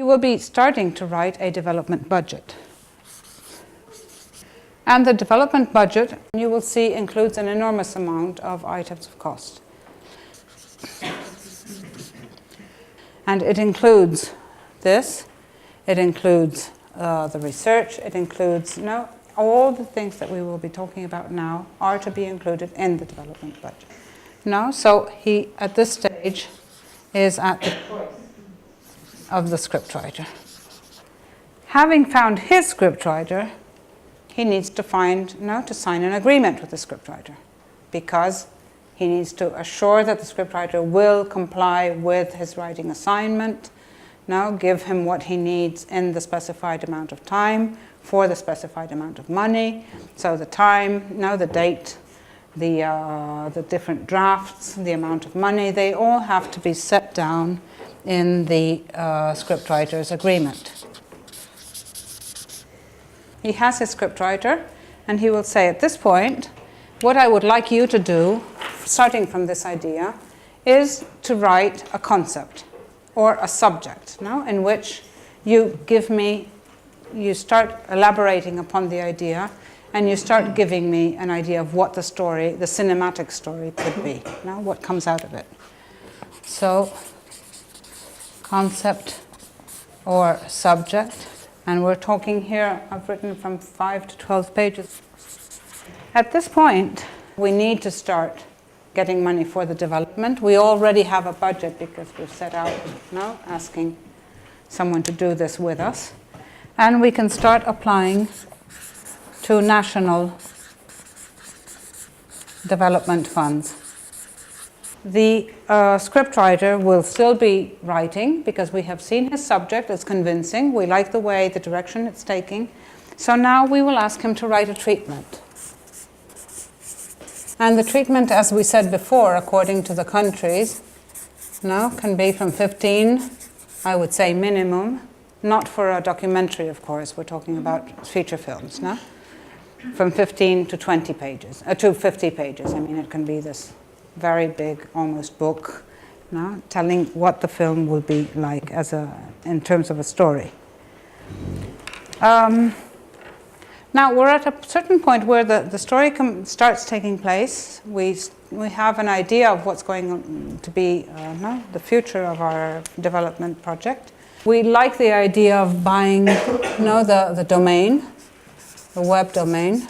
will be starting to write a development budget. And the development budget, you will see, includes an enormous amount of items of cost. And it includes this, it includes the research, it includes, all the things that we will be talking about now are to be included in the development budget. So he, at this stage, is at the choice of the scriptwriter. Having found his scriptwriter, he needs to to sign an agreement with the scriptwriter, because he needs to assure that the scriptwriter will comply with his writing assignment, give him what he needs in the specified amount of time for the specified amount of money. So the time, the date, the different drafts, the amount of money, they all have to be set down in the scriptwriter's agreement. He has his scriptwriter, and he will say, at this point, what I would like you to do, starting from this idea, is to write a concept or a subject, in which you start elaborating upon the idea, and you start giving me an idea of what the story, the cinematic story, could be, what comes out of it. So, concept or subject, and we're talking here, I've written from 5 to 12 pages. At this point, we need to start getting money for the development. We already have a budget because we've set out asking someone to do this with us. And we can start applying to national development funds. The scriptwriter will still be writing because we have seen his subject, it's convincing, we like the way, the direction it's taking. So now we will ask him to write a treatment. And the treatment, as we said before, according to the countries, can be from 15, I would say minimum, not for a documentary, of course, we're talking about feature films, from 15 to 20 pages, to 50 pages. I mean, it can be this very big, almost book, telling what the film will be like in terms of a story. Now we're at a certain point where the story starts taking place. We have an idea of what's going to be the future of our development project. We like the idea of buying the domain, the web domain,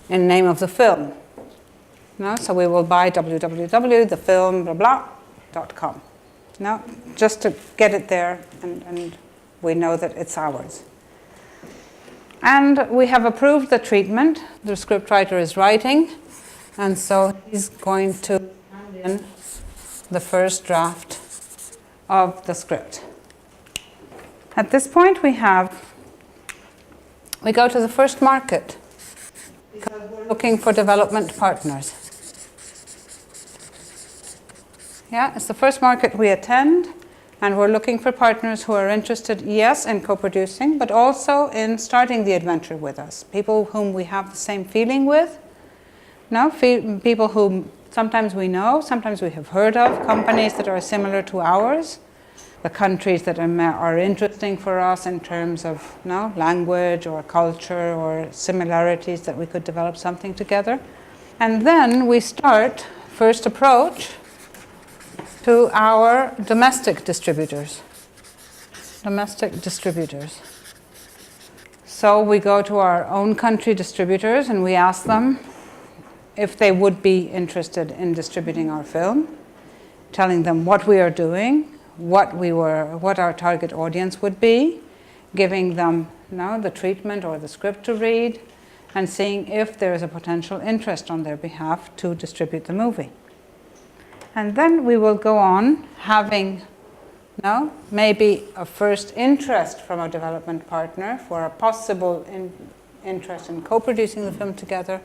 in name of the film. So we will buy www.thefilm.com. Just to get it there, and we know that it's ours. And we have approved the treatment. The scriptwriter is writing, and so he's going to hand in the first draft of the script. At this point we go to the first market, because we're looking for development partners. It's the first market we attend, and we're looking for partners who are interested, yes, in co-producing, but also in starting the adventure with us. People whom we have the same feeling with, people whom sometimes we know, sometimes we have heard of, companies that are similar to ours, the countries that are interesting for us in terms of language or culture or similarities that we could develop something together. And then we start first approach to our domestic distributors. So we go to our own country distributors and we ask them if they would be interested in distributing our film, telling them what we are doing, what our target audience would be, giving them the treatment or the script to read, and seeing if there is a potential interest on their behalf to distribute the movie. And then we will go on having maybe a first interest from a development partner for a possible interest in co-producing the film together,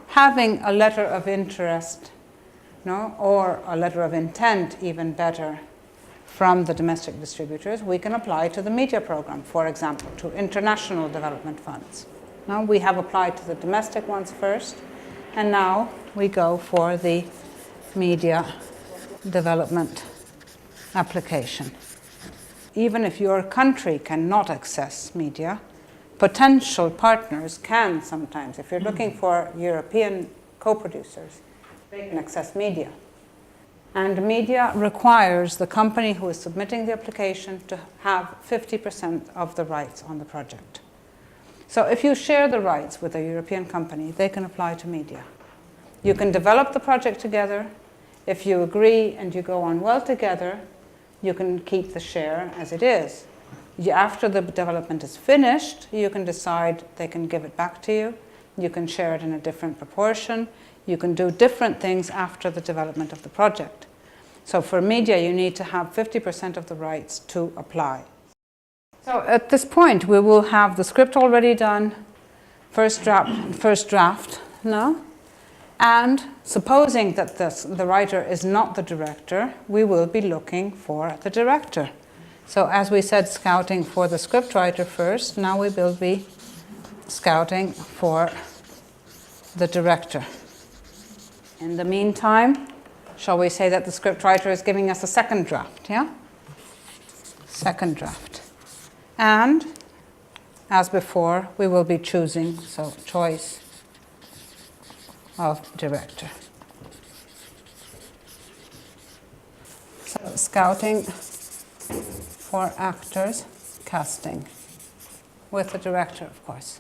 having a letter of interest, or a letter of intent, even better, from the domestic distributors. We can apply to the media program, for example, to international development funds. Now we have applied to the domestic ones first, and now we go for the media development application. Even if your country cannot access media, potential partners can sometimes. If you're looking for European co-producers, they can access media. And media requires the company who is submitting the application to have 50% of the rights on the project. So if you share the rights with a European company, they can apply to media. You can develop the project together. If you agree and you go on well together, you can keep the share as it is. After the development is finished, you can decide they can give it back to you. You can share it in a different proportion. You can do different things after the development of the project. So for media, you need to have 50% of the rights to apply. So at this point, we will have the script already done, first draft now. And supposing that the writer is not the director, we will be looking for the director. So as we said, scouting for the scriptwriter first, now we will be scouting for the director. In the meantime, shall we say that the scriptwriter is giving us a second draft, yeah? Second draft. And, as before, we will be choosing, so choice of director. So scouting for actors, casting, with the director, of course.